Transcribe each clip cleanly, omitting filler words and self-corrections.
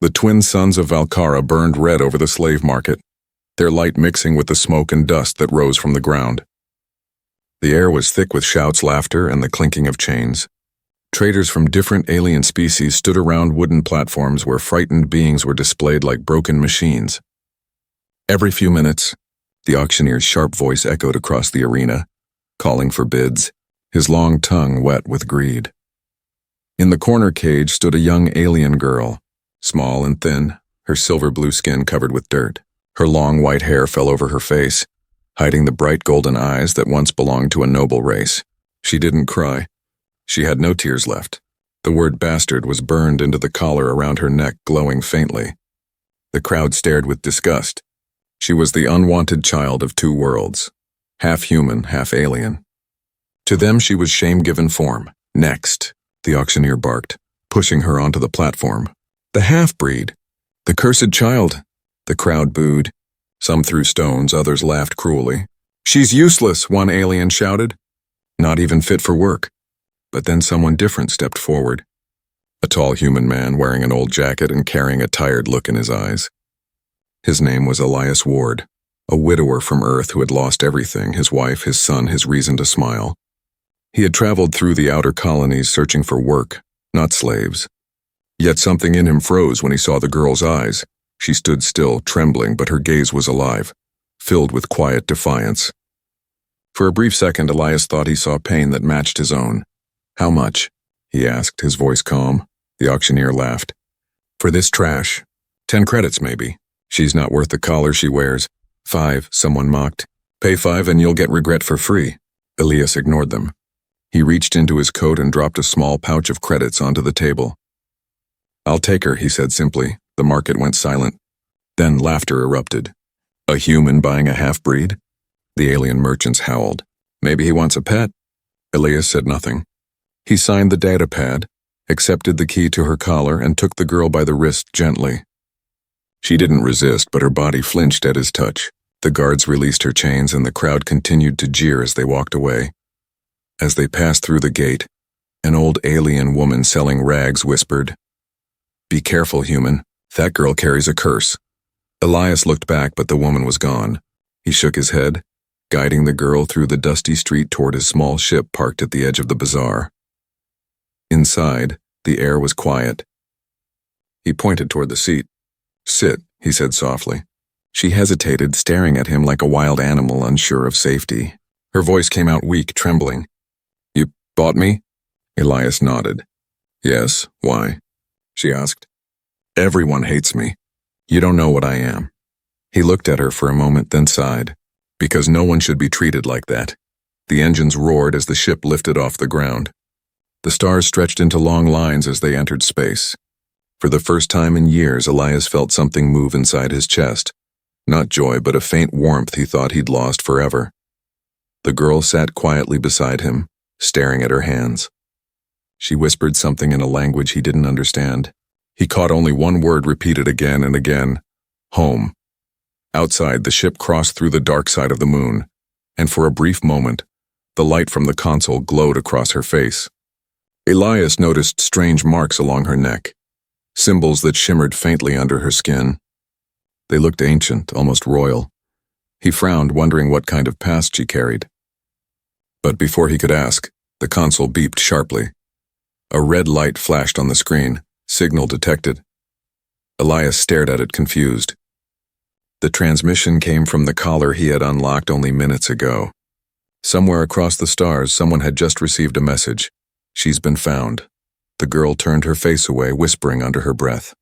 The twin suns of Valkara burned red over the slave market, their light mixing with the smoke and dust that rose from the ground. The air was thick with shouts, laughter, and the clinking of chains. Traders from different alien species stood around wooden platforms where frightened beings were displayed like broken machines. Every few minutes, the auctioneer's sharp voice echoed across the arena, calling for bids, his long tongue wet with greed. In the corner cage stood a young alien girl, small and thin, her silver-blue skin covered with dirt. Her long white hair fell over her face, hiding the bright golden eyes that once belonged to a noble race. She didn't cry. She had no tears left. The word bastard was burned into the collar around her neck, glowing faintly. The crowd stared with disgust. She was the unwanted child of two worlds, half human, half alien. To them she was shame-given form. Next, the auctioneer barked, pushing her onto the platform. The half-breed! The cursed child! The crowd booed. Some threw stones, others laughed cruelly. She's useless, one alien shouted. Not even fit for work. But then someone different stepped forward. A tall human man wearing an old jacket and carrying a tired look in his eyes. His name was Elias Ward, a widower from Earth who had lost everything, his wife, his son, his reason to smile. He had traveled through the outer colonies searching for work, not slaves. Yet something in him froze when he saw the girl's eyes. She stood still, trembling, but her gaze was alive, filled with quiet defiance. For a brief second, Elias thought he saw pain that matched his own. How much? He asked, his voice calm. The auctioneer laughed. For this trash, 10 credits maybe. She's not worth the collar she wears. 5, someone mocked. Pay 5 and you'll get regret for free. Elias ignored them. He reached into his coat and dropped a small pouch of credits onto the table. I'll take her, he said simply. The market went silent. Then laughter erupted. A human buying a half-breed? The alien merchants howled. Maybe he wants a pet. Elias said nothing. He signed the data pad, accepted the key to her collar, and took the girl by the wrist gently. She didn't resist, but her body flinched at his touch. The guards released her chains, and the crowd continued to jeer as they walked away. As they passed through the gate, an old alien woman selling rags whispered, "Be careful, human. That girl carries a curse." Elias looked back, but the woman was gone. He shook his head, guiding the girl through the dusty street toward his small ship parked at the edge of the bazaar. Inside, the air was quiet. He pointed toward the seat. "Sit," he said softly. She hesitated, staring at him like a wild animal unsure of safety. Her voice came out weak, trembling. "You bought me?" Elias nodded. "Yes, why?" she asked. "Everyone hates me. You don't know what I am." He looked at her for a moment, then sighed. Because no one should be treated like that. The engines roared as the ship lifted off the ground. The stars stretched into long lines as they entered space. For the first time in years, Elias felt something move inside his chest. Not joy, but a faint warmth he thought he'd lost forever. The girl sat quietly beside him, staring at her hands. She whispered something in a language he didn't understand. He caught only one word repeated again and again. Home. Outside, the ship crossed through the dark side of the moon, and for a brief moment, the light from the console glowed across her face. Elias noticed strange marks along her neck, symbols that shimmered faintly under her skin. They looked ancient, almost royal. He frowned, wondering what kind of past she carried. But before he could ask, the console beeped sharply. A red light flashed on the screen, signal detected. Elias stared at it, confused. The transmission came from the collar he had unlocked only minutes ago. Somewhere across the stars, someone had just received a message. She's been found. The girl turned her face away, whispering under her breath.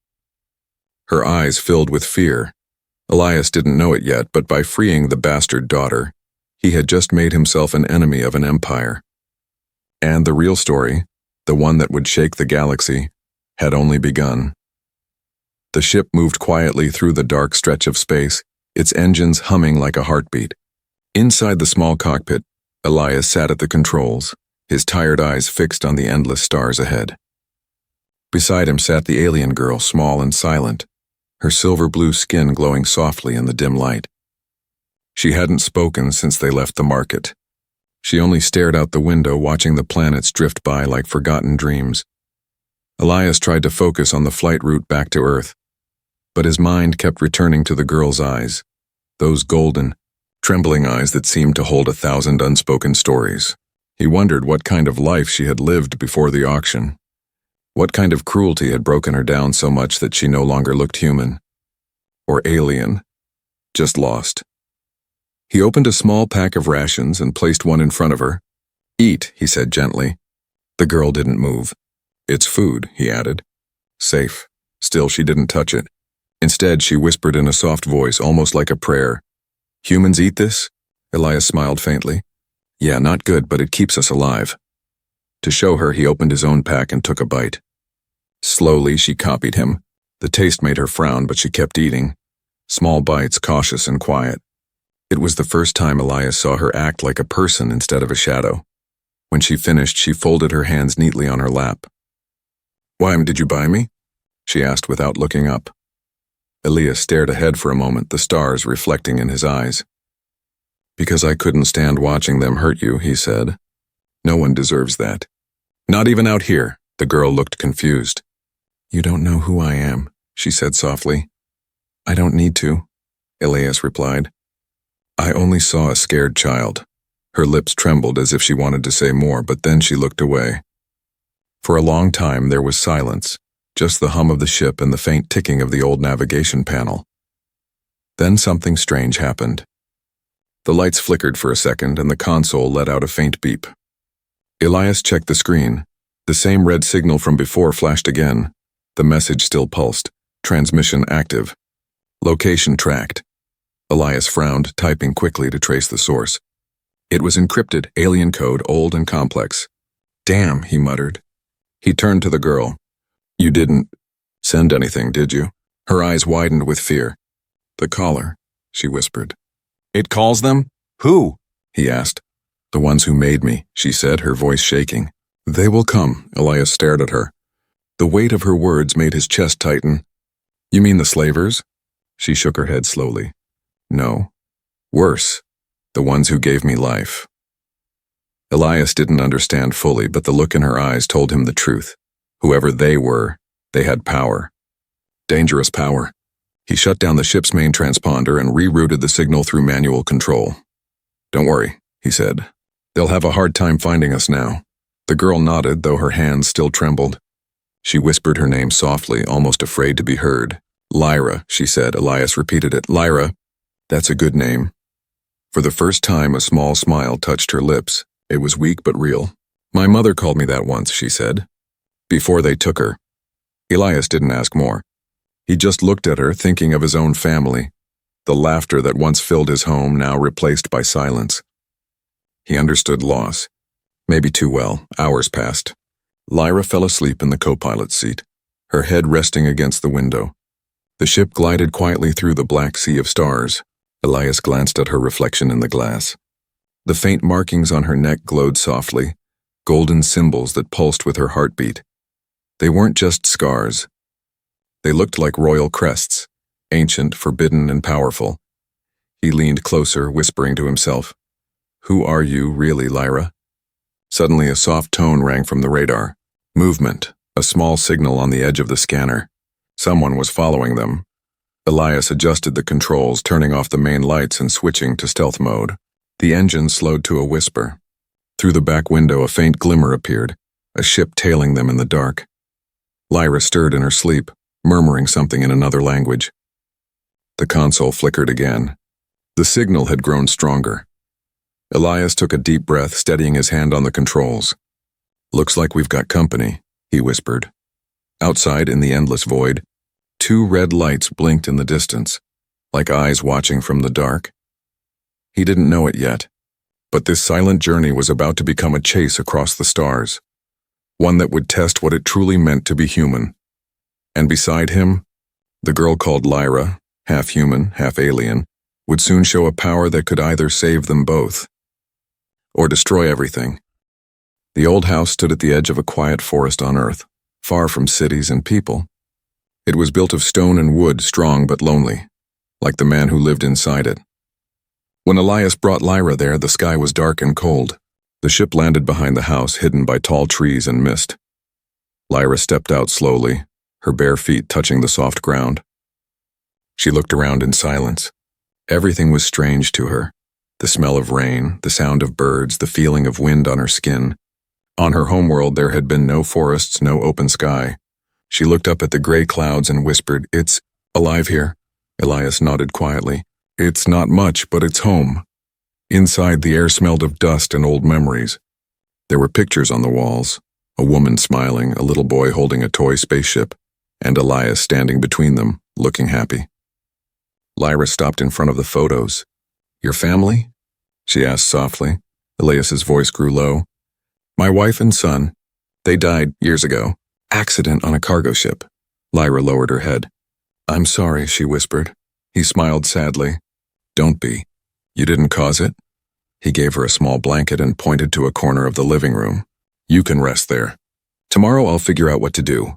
Her eyes filled with fear. Elias didn't know it yet, but by freeing the bastard daughter, he had just made himself an enemy of an empire. And the real story, the one that would shake the galaxy, had only begun. The ship moved quietly through the dark stretch of space, its engines humming like a heartbeat. Inside the small cockpit, Elias sat at the controls, his tired eyes fixed on the endless stars ahead. Beside him sat the alien girl, small and silent, her silver-blue skin glowing softly in the dim light. She hadn't spoken since they left the market. She only stared out the window, watching the planets drift by like forgotten dreams. Elias tried to focus on the flight route back to Earth, But his mind kept returning to the girl's eyes, those golden, trembling eyes that seemed to hold 1,000 unspoken stories. He wondered what kind of life she had lived before the auction. What kind of cruelty had broken her down so much that she no longer looked human. Or alien. Just lost. He opened a small pack of rations and placed one in front of her. "Eat," he said gently. The girl didn't move. "It's food," he added. Safe. Still, she didn't touch it. Instead, she whispered in a soft voice, almost like a prayer. "Humans eat this?" Elias smiled faintly. "Yeah, not good, but it keeps us alive." To show her, he opened his own pack and took a bite. Slowly, she copied him. The taste made her frown, but she kept eating. Small bites, cautious and quiet. It was the first time Elias saw her act like a person instead of a shadow. When she finished, she folded her hands neatly on her lap. "Why, did you buy me?" she asked without looking up. Elias stared ahead for a moment, the stars reflecting in his eyes. "Because I couldn't stand watching them hurt you," he said. "No one deserves that. Not even out here." The girl looked confused. "You don't know who I am," she said softly. "I don't need to," Elias replied. "I only saw a scared child." Her lips trembled as if she wanted to say more, but then she looked away. For a long time there was silence, just the hum of the ship and the faint ticking of the old navigation panel. Then something strange happened. The lights flickered for a second and the console let out a faint beep. Elias checked the screen. The same red signal from before flashed again. The message still pulsed. Transmission active. Location tracked. Elias frowned, typing quickly to trace the source. It was encrypted, alien code, old and complex. "Damn," he muttered. He turned to the girl. "You didn't send anything, did you?" Her eyes widened with fear. "The caller," she whispered. "It calls them? Who?" he asked. "The ones who made me," she said, her voice shaking. "They will come." Elias stared at her. The weight of her words made his chest tighten. "You mean the slavers?" She shook her head slowly. "No. Worse. The ones who gave me life." Elias didn't understand fully, but the look in her eyes told him the truth. Whoever they were, they had power. Dangerous power. He shut down the ship's main transponder and rerouted the signal through manual control. "Don't worry," he said. "They'll have a hard time finding us now." The girl nodded, though her hands still trembled. She whispered her name softly, almost afraid to be heard. "Lyra," she said. Elias repeated it. "Lyra. That's a good name." For the first time, a small smile touched her lips. It was weak but real. "My mother called me that once," she said. "Before they took her." Elias didn't ask more. He just looked at her, thinking of his own family. The laughter that once filled his home, now replaced by silence. He understood loss. Maybe too well. Hours passed. Lyra fell asleep in the co-pilot's seat, her head resting against the window. The ship glided quietly through the black sea of stars. Elias glanced at her reflection in the glass. The faint markings on her neck glowed softly, golden symbols that pulsed with her heartbeat. They weren't just scars. They looked like royal crests, ancient, forbidden, and powerful. He leaned closer, whispering to himself, "Who are you, really, Lyra?" Suddenly, a soft tone rang from the radar. Movement, a small signal on the edge of the scanner. Someone was following them. Elias adjusted the controls, turning off the main lights and switching to stealth mode. The engine slowed to a whisper. Through the back window, a faint glimmer appeared, a ship tailing them in the dark. Lyra stirred in her sleep, murmuring something in another language. The console flickered again. The signal had grown stronger. Elias took a deep breath, steadying his hand on the controls. "Looks like we've got company," he whispered. Outside, in the endless void, 2 red lights blinked in the distance, like eyes watching from the dark. He didn't know it yet, but this silent journey was about to become a chase across the stars, one that would test what it truly meant to be human. And beside him, the girl called Lyra, half human, half alien, would soon show a power that could either save them both or destroy everything. The old house stood at the edge of a quiet forest on Earth, far from cities and people. It was built of stone and wood, strong but lonely, like the man who lived inside it. When Elias brought Lyra there, the sky was dark and cold. The ship landed behind the house, hidden by tall trees and mist. Lyra stepped out slowly, her bare feet touching the soft ground. She looked around in silence. Everything was strange to her. The smell of rain, the sound of birds, the feeling of wind on her skin. On her homeworld there had been no forests, no open sky. She looked up at the gray clouds and whispered, "It's alive here." Elias nodded quietly. "It's not much, but it's home." Inside, the air smelled of dust and old memories. There were pictures on the walls, a woman smiling, a little boy holding a toy spaceship, and Elias standing between them, looking happy. Lyra stopped in front of the photos. "Your family?" she asked softly. Elias's voice grew low. "My wife and son. They died years ago. Accident on a cargo ship." Lyra lowered her head. "I'm sorry," she whispered. He smiled sadly. "Don't be. You didn't cause it?" He gave her a small blanket and pointed to a corner of the living room. "You can rest there. Tomorrow I'll figure out what to do."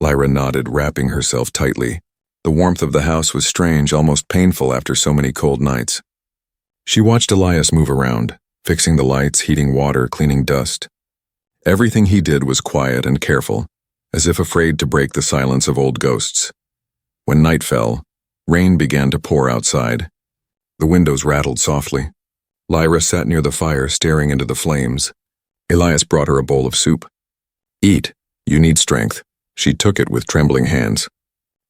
Lyra nodded, wrapping herself tightly. The warmth of the house was strange, almost painful after so many cold nights. She watched Elias move around, fixing the lights, heating water, cleaning dust. Everything he did was quiet and careful, as if afraid to break the silence of old ghosts. When night fell, rain began to pour outside. The windows rattled softly. Lyra sat near the fire, staring into the flames. Elias brought her a bowl of soup. "Eat. You need strength." She took it with trembling hands.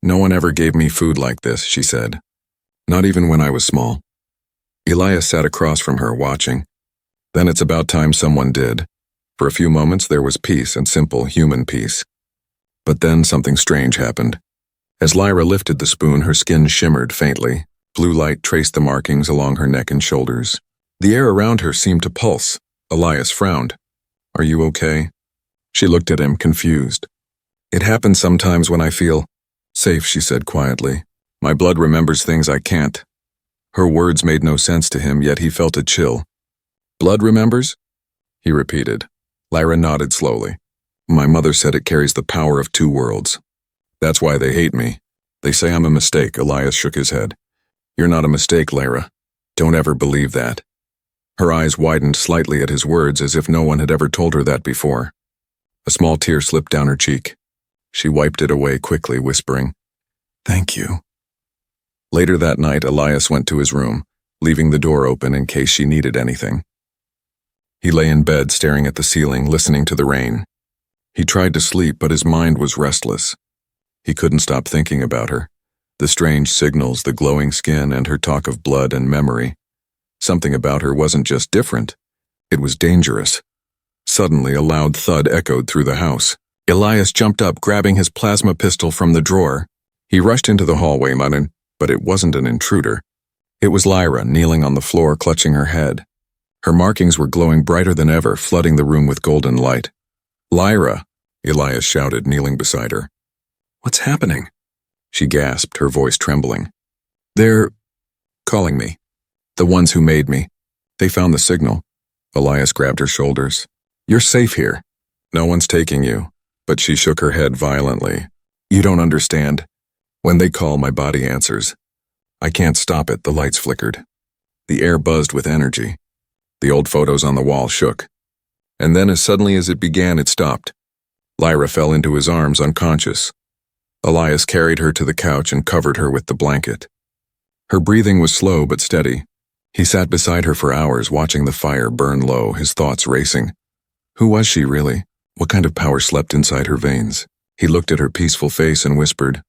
"No one ever gave me food like this," she said. "Not even when I was small." Elias sat across from her, watching. Then it's about time someone did. For a few moments there was peace, and simple human peace. But then something strange happened. As Lyra lifted the spoon, her skin shimmered faintly. Blue light traced the markings along her neck and shoulders. The air around her seemed to pulse. Elias frowned. "Are you okay?" She looked at him, confused. "It happens sometimes when I feel safe," she said quietly. "My blood remembers things I can't." Her words made no sense to him, yet he felt a chill. "Blood remembers?" he repeated. Lyra nodded slowly. "My mother said it carries the power of two worlds. That's why they hate me. They say I'm a mistake." Elias shook his head. "You're not a mistake, Lyra. Don't ever believe that." Her eyes widened slightly at his words, as if no one had ever told her that before. A small tear slipped down her cheek. She wiped it away quickly, whispering, "Thank you." Later that night, Elias went to his room, leaving the door open in case she needed anything. He lay in bed, staring at the ceiling, listening to the rain. He tried to sleep, but his mind was restless. He couldn't stop thinking about her. The strange signals, the glowing skin, and her talk of blood and memory. Something about her wasn't just different. It was dangerous. Suddenly, a loud thud echoed through the house. Elias jumped up, grabbing his plasma pistol from the drawer. He rushed into the hallway, muttering, but it wasn't an intruder. It was Lyra, kneeling on the floor, clutching her head. Her markings were glowing brighter than ever, flooding the room with golden light. "Lyra!" Elias shouted, kneeling beside her. "What's happening?" she gasped, her voice trembling. "They're calling me. The ones who made me. They found the signal." Elias grabbed her shoulders. "You're safe here. No one's taking you." But she shook her head violently. "You don't understand. When they call, my body answers. I can't stop it." The lights flickered. The air buzzed with energy. The old photos on the wall shook. And then, as suddenly as it began, it stopped. Lyra fell into his arms, unconscious. Elias carried her to the couch and covered her with the blanket. Her breathing was slow but steady. He sat beside her for hours, watching the fire burn low, his thoughts racing. Who was she, really? What kind of power slept inside her veins? He looked at her peaceful face and whispered,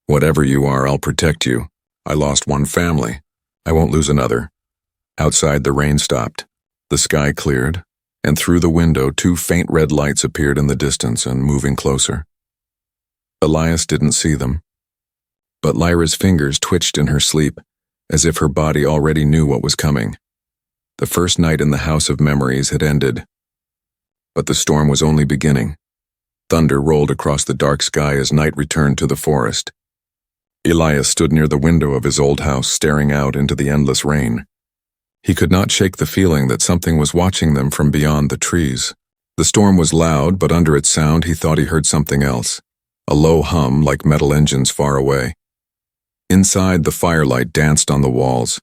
"Whatever you are, I'll protect you. I lost one family. I won't lose another." Outside, the rain stopped. The sky cleared, and through the window, two faint red lights appeared in the distance and moving closer. Elias didn't see them. But Lyra's fingers twitched in her sleep, as if her body already knew what was coming. The first night in the House of Memories had ended. But the storm was only beginning. Thunder rolled across the dark sky as night returned to the forest. Elias stood near the window of his old house, staring out into the endless rain. He could not shake the feeling that something was watching them from beyond the trees. The storm was loud, but under its sound he thought he heard something else, a low hum like metal engines far away. Inside, the firelight danced on the walls.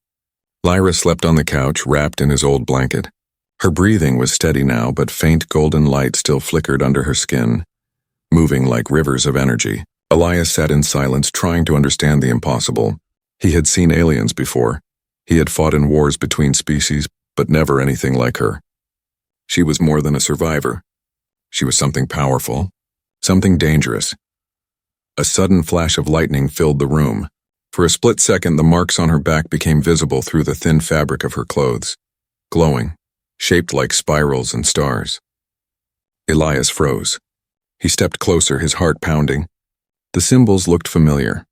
Lyra slept on the couch, wrapped in his old blanket. Her breathing was steady now, but faint golden light still flickered under her skin, moving like rivers of energy. Elias sat in silence, trying to understand the impossible. He had seen aliens before. He had fought in wars between species, but never anything like her. She was more than a survivor. She was something powerful, something dangerous. A sudden flash of lightning filled the room. For a split second, the marks on her back became visible through the thin fabric of her clothes, glowing, shaped like spirals and stars. Elias froze. He stepped closer, his heart pounding. The symbols looked familiar.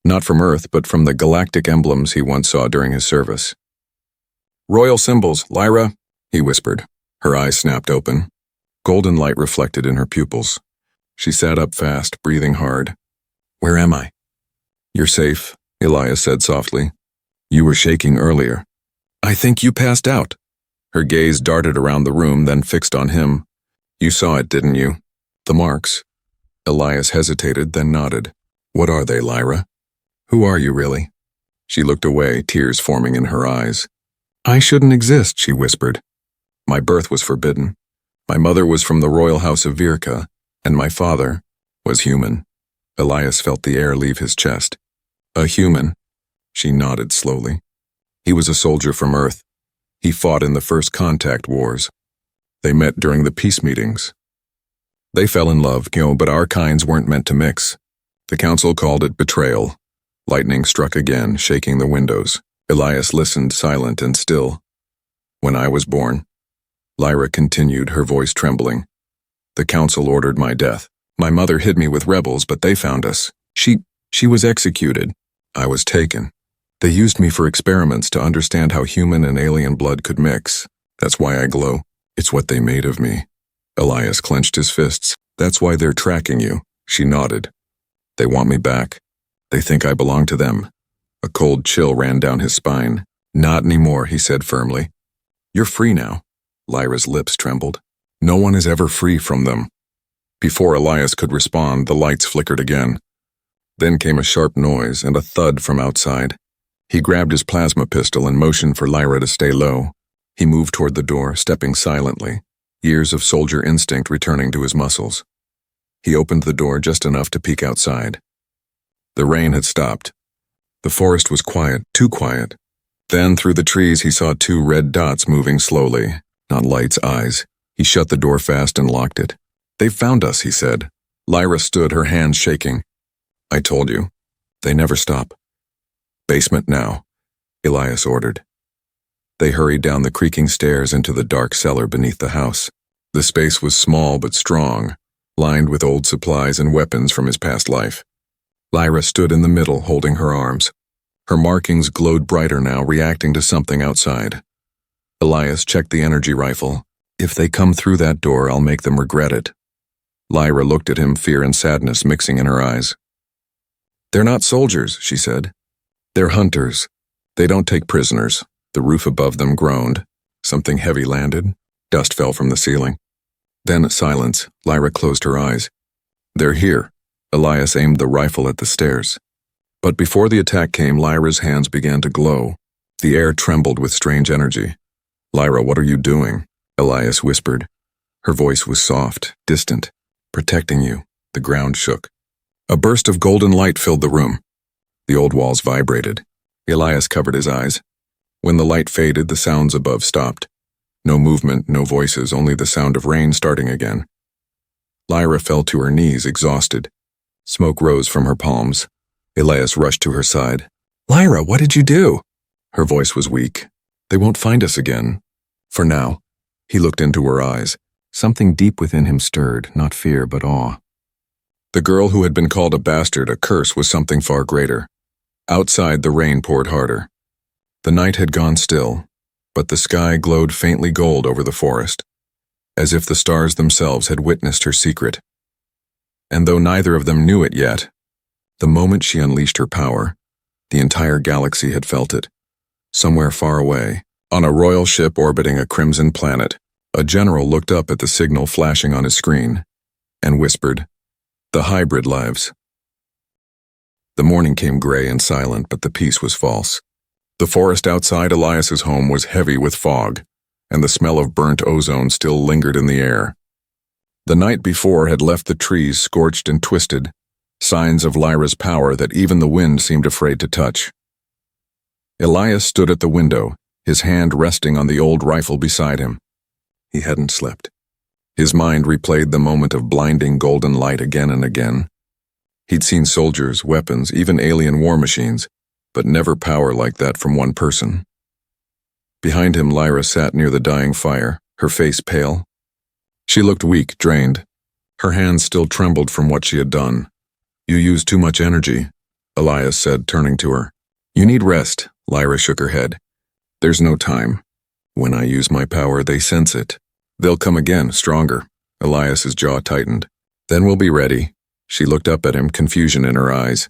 Not from Earth, but from the galactic emblems he once saw during his service. "Royal symbols, Lyra," he whispered. Her eyes snapped open. Golden light reflected in her pupils. She sat up fast, breathing hard. "Where am I?" "You're safe," Elias said softly. "You were shaking earlier." "I think you passed out." Her gaze darted around the room, then fixed on him. "You saw it, didn't you? The marks." Elias hesitated, then nodded. "What are they, Lyra? Who are you, really?" She looked away, tears forming in her eyes. "I shouldn't exist," she whispered. "My birth was forbidden. My mother was from the royal house of Virka, and my father was human." Elias felt the air leave his chest. "A human?" She nodded slowly. "He was a soldier from Earth. He fought in the first contact wars. They met during the peace meetings. They fell in love, but our kinds weren't meant to mix. The council called it betrayal." Lightning struck again, shaking the windows. Elias listened, silent and still. "When I was born," Lyra continued, her voice trembling, "the council ordered my death. My mother hid me with rebels, but they found us. She was executed. I was taken. They used me for experiments to understand how human and alien blood could mix. That's why I glow. It's what they made of me." Elias clenched his fists. "That's why they're tracking you." She nodded. "They want me back. They think I belong to them." A cold chill ran down his spine. "Not anymore," he said firmly. "You're free now." Lyra's lips trembled. "No one is ever free from them." Before Elias could respond, the lights flickered again. Then came a sharp noise and a thud from outside. He grabbed his plasma pistol and motioned for Lyra to stay low. He moved toward the door, stepping silently, years of soldier instinct returning to his muscles. He opened the door just enough to peek outside. The rain had stopped. The forest was quiet, too quiet. Then, through the trees, he saw two red dots moving slowly, not lights, eyes. He shut the door fast and locked it. "They've found us," he said. Lyra stood, her hands shaking. "I told you. They never stop." "Basement now," Elias ordered. They hurried down the creaking stairs into the dark cellar beneath the house. The space was small but strong, lined with old supplies and weapons from his past life. Lyra stood in the middle, holding her arms. Her markings glowed brighter now, reacting to something outside. Elias checked the energy rifle. "If they come through that door, I'll make them regret it." Lyra looked at him, fear and sadness mixing in her eyes. "They're not soldiers," she said. "They're hunters. They don't take prisoners." The roof above them groaned. Something heavy landed. Dust fell from the ceiling. Then silence. Lyra closed her eyes. "They're here." Elias aimed the rifle at the stairs. But before the attack came, Lyra's hands began to glow. The air trembled with strange energy. "Lyra, what are you doing?" Elias whispered. Her voice was soft, distant. "Protecting you." The ground shook. A burst of golden light filled the room. The old walls vibrated. Elias covered his eyes. When the light faded, the sounds above stopped. No movement, no voices, only the sound of rain starting again. Lyra fell to her knees, exhausted. Smoke rose from her palms. Elias rushed to her side. "Lyra, what did you do?" Her voice was weak. "They won't find us again. For now." He looked into her eyes. Something deep within him stirred, not fear but awe. The girl who had been called a bastard, a curse, was something far greater. Outside, the rain poured harder. The night had gone still, but the sky glowed faintly gold over the forest, as if the stars themselves had witnessed her secret. And though neither of them knew it yet, the moment she unleashed her power, the entire galaxy had felt it. Somewhere far away, on a royal ship orbiting a crimson planet, a general looked up at the signal flashing on his screen and whispered, "The hybrid lives." The morning came gray and silent, but the peace was false. The forest outside Elias's home was heavy with fog, and the smell of burnt ozone still lingered in the air. The night before had left the trees scorched and twisted, signs of Lyra's power that even the wind seemed afraid to touch. Elias stood at the window, his hand resting on the old rifle beside him. He hadn't slept. His mind replayed the moment of blinding golden light again and again. He'd seen soldiers, weapons, even alien war machines, but never power like that from one person. Behind him, Lyra sat near the dying fire, her face pale. She looked weak, drained. Her hands still trembled from what she had done. "You use too much energy," Elias said, turning to her. "You need rest," Lyra shook her head. "There's no time. When I use my power, they sense it. They'll come again, stronger." Elias's jaw tightened. "Then we'll be ready." She looked up at him, confusion in her eyes.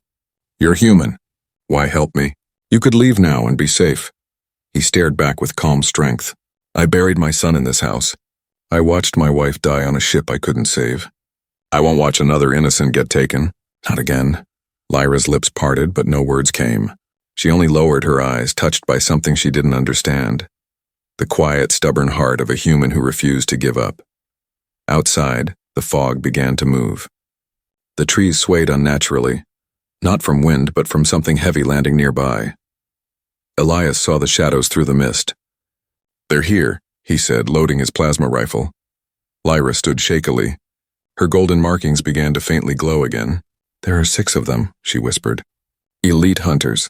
"You're human. Why help me? You could leave now and be safe." He stared back with calm strength. "I buried my son in this house. I watched my wife die on a ship I couldn't save. I won't watch another innocent get taken. Not again." Lyra's lips parted, but no words came. She only lowered her eyes, touched by something she didn't understand. The quiet, stubborn heart of a human who refused to give up. Outside, the fog began to move. The trees swayed unnaturally, not from wind, but from something heavy landing nearby. Elias saw the shadows through the mist. "They're here," he said, loading his plasma rifle. Lyra stood shakily. Her golden markings began to faintly glow again. "There are 6 of them," she whispered. "Elite hunters.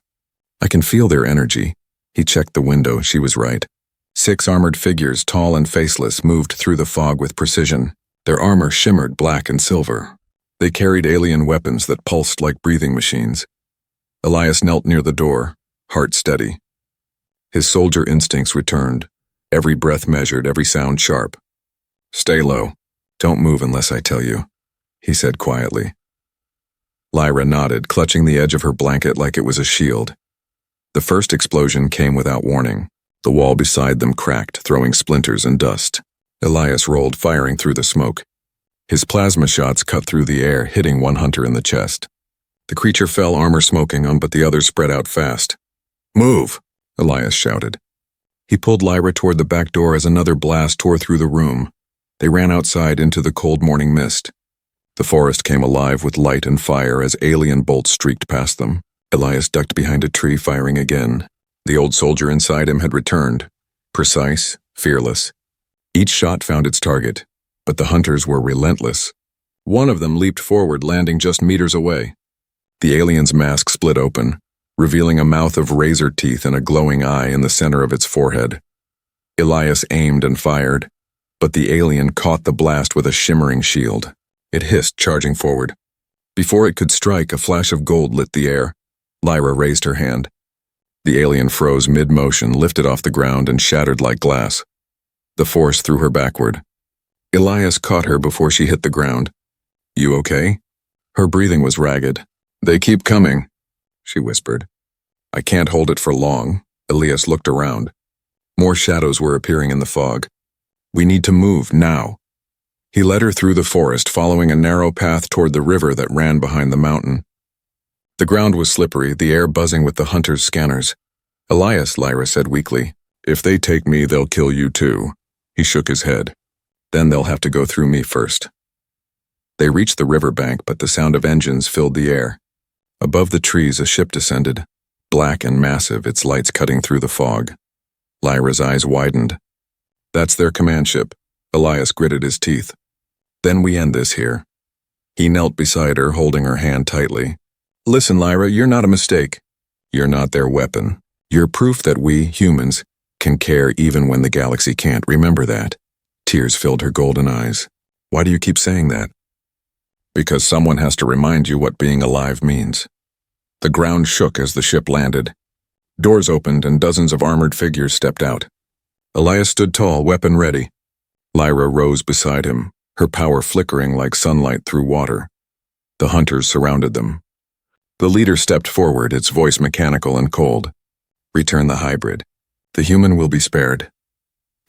I can feel their energy." He checked the window. She was right. 6 armored figures, tall and faceless, moved through the fog with precision. Their armor shimmered black and silver. They carried alien weapons that pulsed like breathing machines. Elias knelt near the door, heart steady. His soldier instincts returned, every breath measured, every sound sharp. "Stay low. Don't move unless I tell you," he said quietly. Lyra nodded, clutching the edge of her blanket like it was a shield. The first explosion came without warning. The wall beside them cracked, throwing splinters and dust. Elias rolled, firing through the smoke. His plasma shots cut through the air, hitting one hunter in the chest. The creature fell, armor smoking on, but the others spread out fast. "Move!" Elias shouted. He pulled Lyra toward the back door as another blast tore through the room. They ran outside into the cold morning mist. The forest came alive with light and fire as alien bolts streaked past them. Elias ducked behind a tree, firing again. The old soldier inside him had returned, precise, fearless. Each shot found its target, but the hunters were relentless. One of them leaped forward, landing just meters away. The alien's mask split open, revealing a mouth of razor teeth and a glowing eye in the center of its forehead. Elias aimed and fired, but the alien caught the blast with a shimmering shield. It hissed, charging forward. Before it could strike, a flash of gold lit the air. Lyra raised her hand. The alien froze mid-motion, lifted off the ground, and shattered like glass. The force threw her backward. Elias caught her before she hit the ground. "You okay?" Her breathing was ragged. "They keep coming," she whispered. "I can't hold it for long." Elias looked around. More shadows were appearing in the fog. "We need to move, now." He led her through the forest, following a narrow path toward the river that ran behind the mountain. The ground was slippery, the air buzzing with the hunters' scanners. "Elias," Lyra said weakly, "if they take me, they'll kill you too." He shook his head. "Then they'll have to go through me first." They reached the riverbank, but the sound of engines filled the air. Above the trees, a ship descended, black and massive, its lights cutting through the fog. Lyra's eyes widened. "That's their command ship." Elias gritted his teeth. "Then we end this here." He knelt beside her, holding her hand tightly. "Listen, Lyra, you're not a mistake. You're not their weapon. You're proof that we, humans, can care even when the galaxy can't. Remember that." Tears filled her golden eyes. "Why do you keep saying that?" "Because someone has to remind you what being alive means." The ground shook as the ship landed. Doors opened and dozens of armored figures stepped out. Elias stood tall, weapon ready. Lyra rose beside him, her power flickering like sunlight through water. The hunters surrounded them. The leader stepped forward, its voice mechanical and cold. "Return the hybrid. The human will be spared."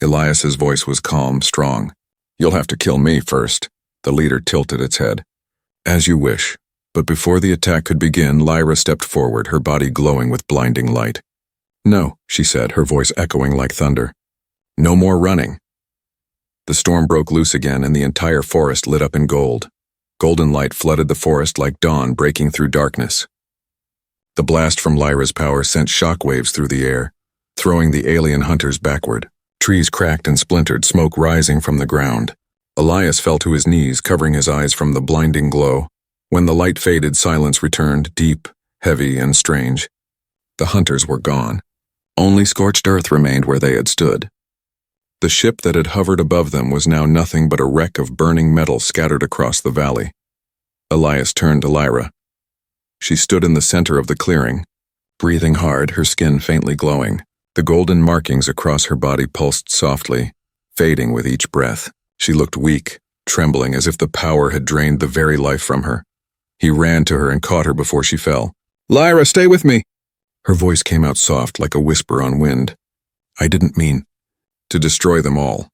Elias's voice was calm, strong. "You'll have to kill me first." The leader tilted its head. "As you wish." But before the attack could begin, Lyra stepped forward, her body glowing with blinding light. "No," she said, her voice echoing like thunder. "No more running." The storm broke loose again, and the entire forest lit up in gold. Golden light flooded the forest like dawn breaking through darkness. The blast from Lyra's power sent shockwaves through the air, throwing the alien hunters backward. Trees cracked and splintered, smoke rising from the ground. Elias fell to his knees, covering his eyes from the blinding glow. When the light faded, silence returned, deep, heavy, and strange. The hunters were gone. Only scorched earth remained where they had stood. The ship that had hovered above them was now nothing but a wreck of burning metal scattered across the valley. Elias turned to Lyra. She stood in the center of the clearing, breathing hard, her skin faintly glowing. The golden markings across her body pulsed softly, fading with each breath. She looked weak, trembling as if the power had drained the very life from her. He ran to her and caught her before she fell. "Lyra, stay with me!" Her voice came out soft like a whisper on wind. "I didn't mean to destroy them all.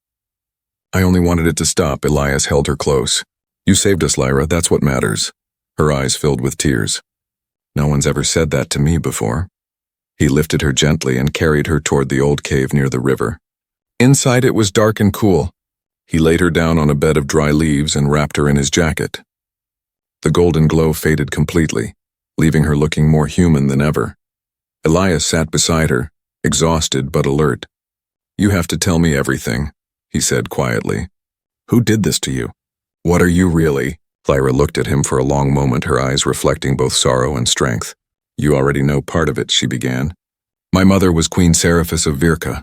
I only wanted it to stop." Elias held her close. "You saved us, Lyra, that's what matters." Her eyes filled with tears. "No one's ever said that to me before." He lifted her gently and carried her toward the old cave near the river. Inside it was dark and cool. He laid her down on a bed of dry leaves and wrapped her in his jacket. The golden glow faded completely, leaving her looking more human than ever. Elias sat beside her, exhausted but alert. "You have to tell me everything," he said quietly. "Who did this to you? What are you really?" Lyra looked at him for a long moment, her eyes reflecting both sorrow and strength. "You already know part of it," she began. "My mother was Queen Seraphis of Virka.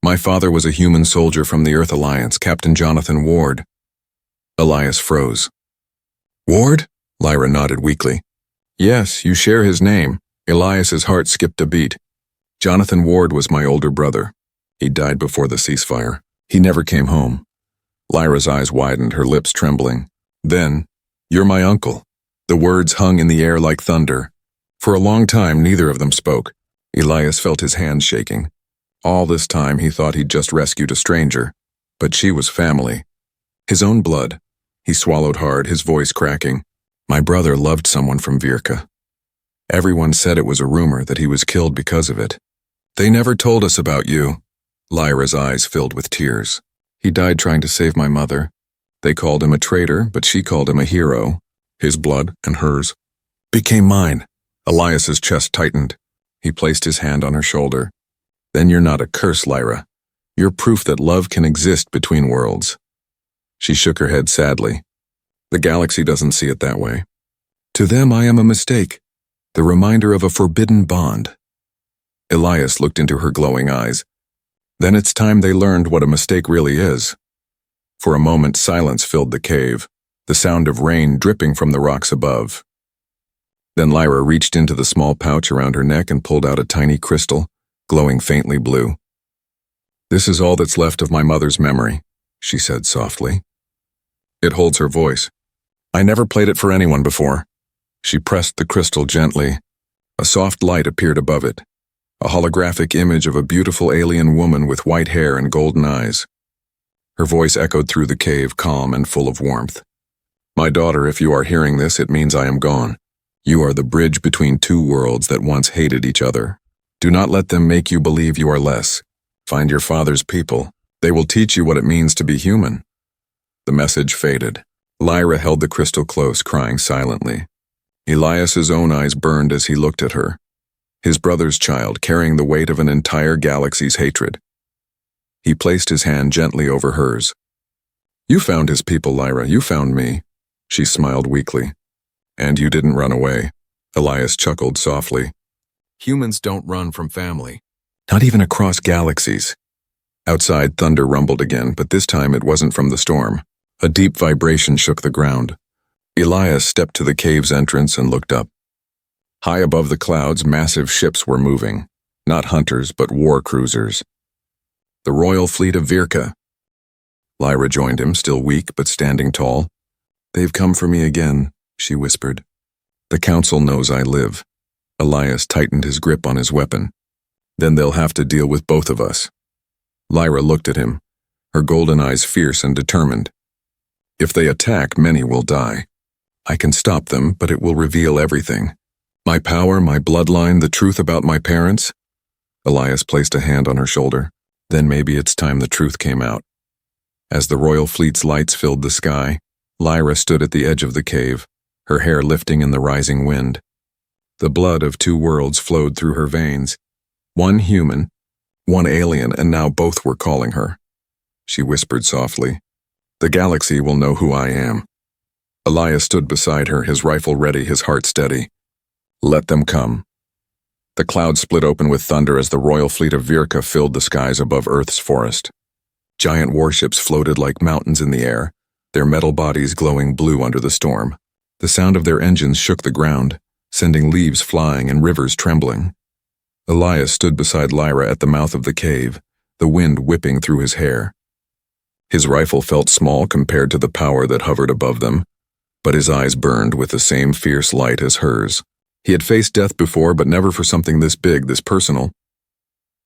My father was a human soldier from the Earth Alliance, Captain Jonathan Ward." Elias froze. "Ward?" Lyra nodded weakly. "Yes, you share his name." Elias's heart skipped a beat. "Jonathan Ward was my older brother. He died before the ceasefire. He never came home." Lyra's eyes widened, her lips trembling. "Then, you're my uncle." The words hung in the air like thunder. For a long time, neither of them spoke. Elias felt his hands shaking. All this time, he thought he'd just rescued a stranger. But she was family. His own blood. He swallowed hard, his voice cracking. "My brother loved someone from Virka. Everyone said it was a rumor that he was killed because of it. They never told us about you." Lyra's eyes filled with tears. "He died trying to save my mother. They called him a traitor, but she called him a hero. His blood, and hers, became mine." Elias's chest tightened. He placed his hand on her shoulder. "Then you're not a curse, Lyra. You're proof that love can exist between worlds." She shook her head sadly. "The galaxy doesn't see it that way. To them, I am a mistake, the reminder of a forbidden bond." Elias looked into her glowing eyes. "Then it's time they learned what a mistake really is." For a moment, silence filled the cave, the sound of rain dripping from the rocks above. Then Lyra reached into the small pouch around her neck and pulled out a tiny crystal, glowing faintly blue. "This is all that's left of my mother's memory," she said softly. "It holds her voice. I never played it for anyone before." She pressed the crystal gently. A soft light appeared above it, a holographic image of a beautiful alien woman with white hair and golden eyes. Her voice echoed through the cave, calm and full of warmth. "My daughter, if you are hearing this, it means I am gone. You are the bridge between two worlds that once hated each other. Do not let them make you believe you are less. Find your father's people. They will teach you what it means to be human." The message faded. Lyra held the crystal close, crying silently. Elias's own eyes burned as he looked at her. His brother's child, carrying the weight of an entire galaxy's hatred. He placed his hand gently over hers. "You found his people, Lyra. You found me." She smiled weakly. "And you didn't run away." Elias chuckled softly. "Humans don't run from family. Not even across galaxies." Outside, thunder rumbled again, but this time it wasn't from the storm. A deep vibration shook the ground. Elias stepped to the cave's entrance and looked up. High above the clouds, massive ships were moving. Not hunters, but war cruisers. The royal fleet of Virka. Lyra joined him, still weak but standing tall. "They've come for me again," she whispered. "The council knows I live." Elias tightened his grip on his weapon. "Then they'll have to deal with both of us." Lyra looked at him, her golden eyes fierce and determined. "If they attack, many will die. I can stop them, but it will reveal everything. My power, my bloodline, the truth about my parents." Elias placed a hand on her shoulder. "Then maybe it's time the truth came out." As the royal fleet's lights filled the sky, Lyra stood at the edge of the cave, her hair lifting in the rising wind. The blood of two worlds flowed through her veins. One human, one alien, and now both were calling her. She whispered softly, "The galaxy will know who I am." Elias stood beside her, his rifle ready, his heart steady. Let them come. The clouds split open with thunder as the royal fleet of Virka filled the skies above Earth's forest. Giant warships floated like mountains in the air, their metal bodies glowing blue under the storm. The sound of their engines shook the ground, sending leaves flying and rivers trembling. Elias stood beside Lyra at the mouth of the cave, the wind whipping through his hair. His rifle felt small compared to the power that hovered above them, but his eyes burned with the same fierce light as hers. He had faced death before, but never for something this big, this personal.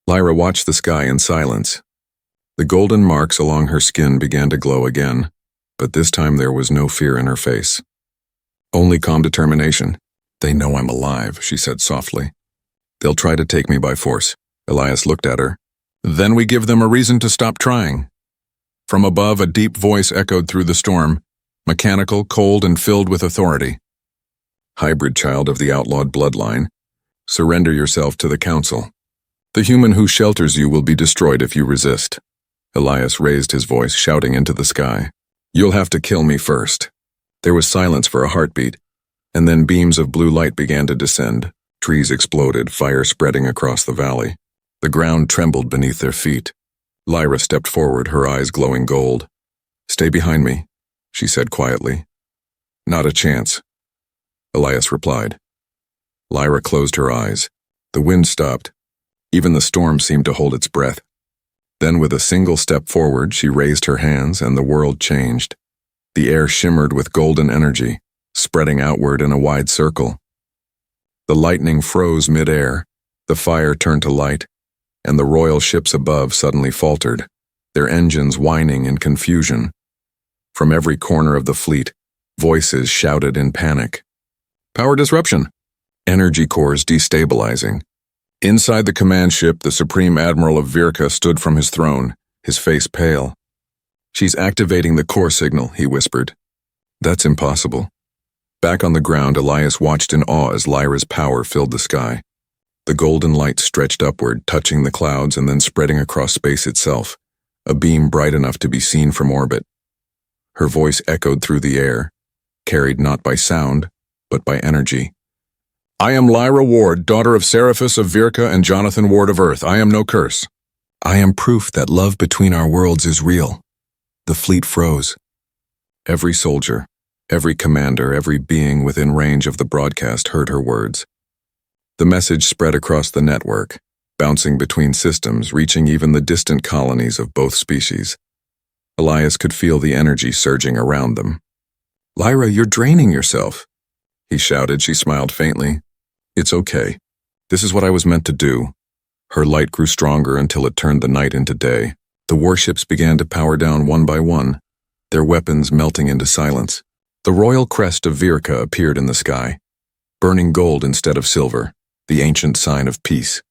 Lyra watched the sky in silence. The golden marks along her skin began to glow again, but this time there was no fear in her face. Only calm determination. "They know I'm alive," she said softly. "They'll try to take me by force." Elias looked at her. "Then we give them a reason to stop trying." From above, a deep voice echoed through the storm, mechanical, cold, and filled with authority. "Hybrid child of the outlawed bloodline, surrender yourself to the council. The human who shelters you will be destroyed if you resist." Elias raised his voice, shouting into the sky. "You'll have to kill me first." There was silence for a heartbeat, and then beams of blue light began to descend. Trees exploded, fire spreading across the valley. The ground trembled beneath their feet. Lyra stepped forward, her eyes glowing gold. "Stay behind me," she said quietly. "Not a chance," Elias replied. Lyra closed her eyes. The wind stopped. Even the storm seemed to hold its breath. Then with a single step forward, she raised her hands and the world changed. The air shimmered with golden energy, spreading outward in a wide circle. The lightning froze mid-air, the fire turned to light, and the royal ships above suddenly faltered, their engines whining in confusion. From every corner of the fleet, voices shouted in panic. "Power disruption! Energy cores destabilizing." Inside the command ship, the Supreme Admiral of Virka stood from his throne, his face pale. "She's activating the core signal," he whispered. "That's impossible." Back on the ground, Elias watched in awe as Lyra's power filled the sky. The golden light stretched upward, touching the clouds and then spreading across space itself, a beam bright enough to be seen from orbit. Her voice echoed through the air, carried not by sound, but by energy. "I am Lyra Ward, daughter of Seraphis of Virka and Jonathan Ward of Earth. I am no curse. I am proof that love between our worlds is real." The fleet froze. Every soldier, every commander, every being within range of the broadcast heard her words. The message spread across the network, bouncing between systems, reaching even the distant colonies of both species. Elias could feel the energy surging around them. "Lyra, you're draining yourself," he shouted. She smiled faintly. "It's okay. This is what I was meant to do." Her light grew stronger until it turned the night into day. The warships began to power down one by one, their weapons melting into silence. The royal crest of Virka appeared in the sky, burning gold instead of silver, the ancient sign of peace.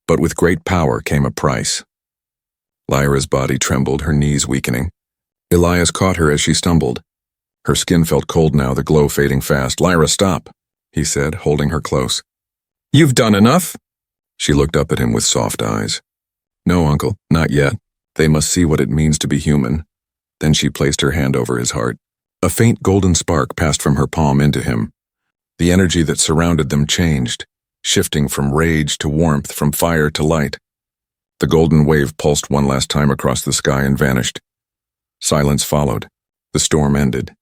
But with great power came a price. Lyra's body trembled, her knees weakening. Elias caught her as she stumbled. Her skin felt cold now, the glow fading fast. "Lyra, stop," he said, holding her close. "You've done enough?" She looked up at him with soft eyes. "No, uncle, not yet. They must see what it means to be human." Then she placed her hand over his heart. A faint golden spark passed from her palm into him. The energy that surrounded them changed, shifting from rage to warmth, from fire to light. The golden wave pulsed one last time across the sky and vanished. Silence followed. The storm ended.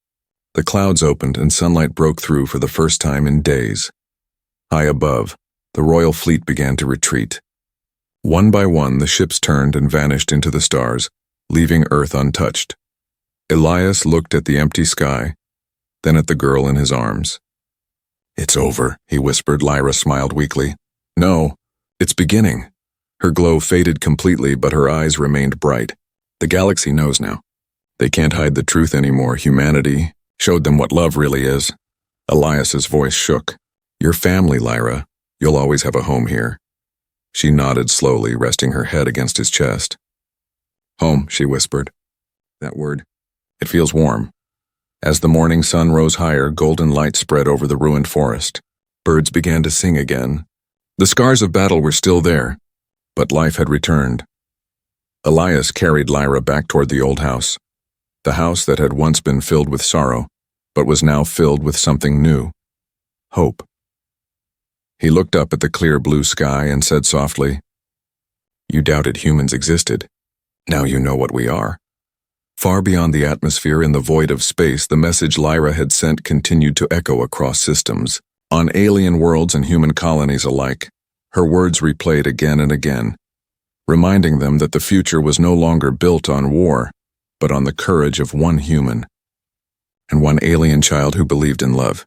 The clouds opened and sunlight broke through for the first time in days. High above, the royal fleet began to retreat. One by one, the ships turned and vanished into the stars, leaving Earth untouched. Elias looked at the empty sky, then at the girl in his arms. "It's over," he whispered. Lyra smiled weakly. "No, it's beginning." Her glow faded completely, but her eyes remained bright. "The galaxy knows now. They can't hide the truth anymore. Humanity showed them what love really is." Elias's voice shook. "Your family, Lyra. You'll always have a home here." She nodded slowly, resting her head against his chest. "Home," she whispered. That word. It feels warm. As the morning sun rose higher, golden light spread over the ruined forest. Birds began to sing again. The scars of battle were still there, but life had returned. Elias carried Lyra back toward the old house, the house that had once been filled with sorrow, but was now filled with something new. Hope. He looked up at the clear blue sky and said softly, "You doubted humans existed. Now you know what we are." Far beyond the atmosphere in the void of space, the message Lyra had sent continued to echo across systems, on alien worlds and human colonies alike. Her words replayed again and again, reminding them that the future was no longer built on war, but on the courage of one human, and one alien child who believed in love.